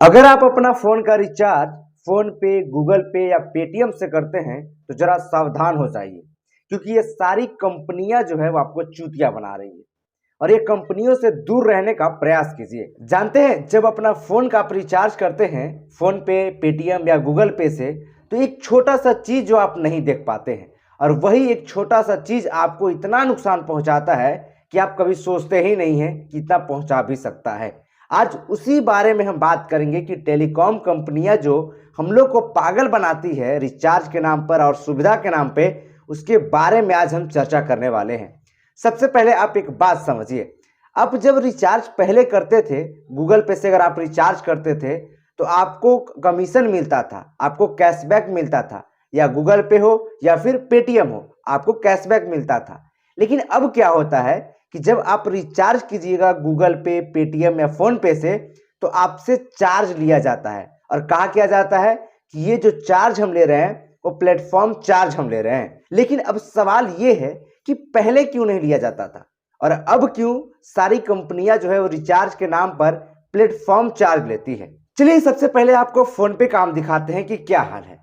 अगर आप अपना फ़ोन का रिचार्ज फ़ोन पे, गूगल पे या पेटीएम से करते हैं तो ज़रा सावधान हो जाइए, क्योंकि ये सारी कंपनियां जो है वो आपको चूतिया बना रही है और ये कंपनियों से दूर रहने का प्रयास कीजिए। जानते हैं, जब अपना फ़ोन का आप रिचार्ज करते हैं फ़ोन पे, पेटीएम या गूगल पे से, तो एक छोटा सा चीज़ जो आप नहीं देख पाते हैं, और वही एक छोटा सा चीज़ आपको इतना नुकसान पहुंचाता है कि आप कभी सोचते ही नहीं हैं कि इतना पहुंचा भी सकता है। आज उसी बारे में हम बात करेंगे कि टेलीकॉम कंपनियां जो हम लोग को पागल बनाती है रिचार्ज के नाम पर और सुविधा के नाम पे, उसके बारे में आज हम चर्चा करने वाले हैं। सबसे पहले आप एक बात समझिए, आप जब रिचार्ज पहले करते थे, गूगल पे से अगर आप रिचार्ज करते थे तो आपको कमीशन मिलता था, आपको कैशबैक मिलता था, या गूगल पे हो या फिर पेटीएम हो, आपको कैशबैक मिलता था। लेकिन अब क्या होता है कि जब आप रिचार्ज कीजिएगा गूगल पे, पेटीएम या फोन पे से, तो आपसे चार्ज लिया जाता है। और कहा किया जाता है कि ये जो चार्ज हम ले रहे हैं वो प्लेटफॉर्म चार्ज हम ले रहे हैं। लेकिन अब सवाल ये है कि पहले क्यों नहीं लिया जाता था और अब क्यों सारी कंपनियां जो है वो रिचार्ज के नाम पर प्लेटफॉर्म चार्ज लेती है। चलिए सबसे पहले आपको फोन पे काम दिखाते हैं कि क्या हाल है।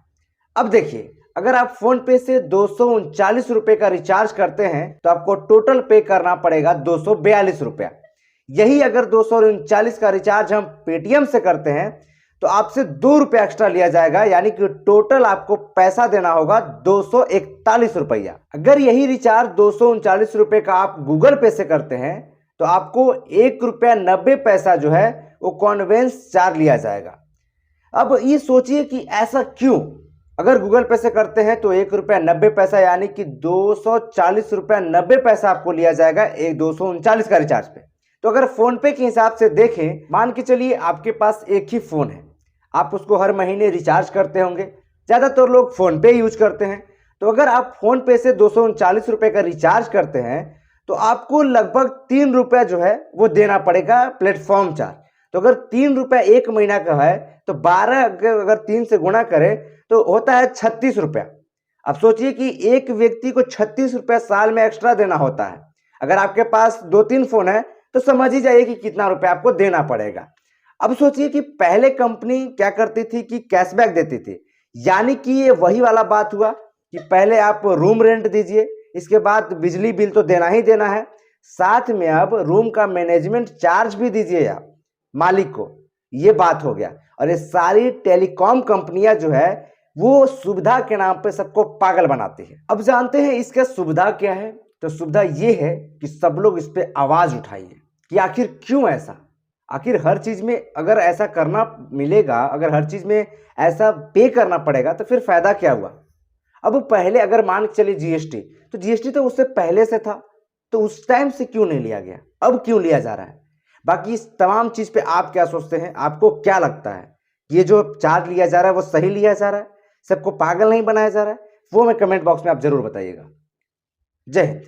अब देखिए, अगर आप फोन पे से 239 रुपए का रिचार्ज करते हैं तो आपको टोटल पे करना पड़ेगा 242 रुपया। यही अगर 239 का रिचार्ज हम पेटीएम से करते हैं तो आपसे 2 रुपया एक्स्ट्रा लिया जाएगा, यानी कि टोटल आपको पैसा देना होगा 241 रुपया। अगर यही रिचार्ज 239 रुपए का आप गूगल पे से करते हैं तो आपको 1 रुपया 90 पैसा जो है वो कॉन्वेंस चार्ज लिया जाएगा। अब ये सोचिए कि ऐसा क्यों। अगर गूगल पे से करते हैं तो 1 रुपया 90 पैसा, यानी कि 240 रुपया 90 पैसा आपको लिया जाएगा एक 239 का रिचार्ज पे। तो अगर फोन पे के हिसाब से देखें, मान के चलिए आपके पास एक ही फोन है, आप उसको हर महीने रिचार्ज करते होंगे, ज्यादातर लोग फोन पे यूज करते हैं। तो अगर आप फोन पे से 239 रुपए का रिचार्ज करते हैं तो आपको लगभग 3 रुपया जो है वो देना पड़ेगा प्लेटफॉर्म चार्ज। तो अगर 3 रुपया एक महीना का है तो 12 अगर 3 से गुणा करें तो होता है 36 रुपया। अब सोचिए कि एक व्यक्ति को 36 रुपया साल में एक्स्ट्रा देना होता है। अगर आपके पास 2-3 फोन है तो समझ ही जाइए कि कितना रुपया आपको देना पड़ेगा। अब सोचिए कि पहले कंपनी क्या करती थी कि कैशबैक देती थी, यानी कि ये वही वाला बात हुआ कि पहले आप रूम रेंट दीजिए, इसके बाद बिजली बिल तो देना ही देना है, साथ में अब रूम का मैनेजमेंट चार्ज भी दीजिए आप मालिक को। ये बात हो गया। और ये सारी टेलीकॉम कंपनियां जो है वो सुविधा के नाम पे सबको पागल बनाती है। अब जानते हैं इसका सुविधा क्या है। तो सुविधा ये है कि सब लोग इस पे आवाज उठाइए कि आखिर क्यों ऐसा। आखिर हर चीज में अगर ऐसा करना मिलेगा, अगर हर चीज में ऐसा पे करना पड़ेगा तो फिर फायदा क्या हुआ। अब पहले अगर मान के चलिए जीएसटी, तो जीएसटी तो उससे पहले से था, तो उस टाइम से क्यों नहीं लिया गया, अब क्यों लिया जा रहा है। बाकी इस तमाम चीज पे आप क्या सोचते हैं, आपको क्या लगता है, ये जो चार्ज लिया जा रहा है वो सही लिया जा रहा है, सबको पागल नहीं बनाया जा रहा है, वो मैं कमेंट बॉक्स में आप जरूर बताइएगा। जय हिंद।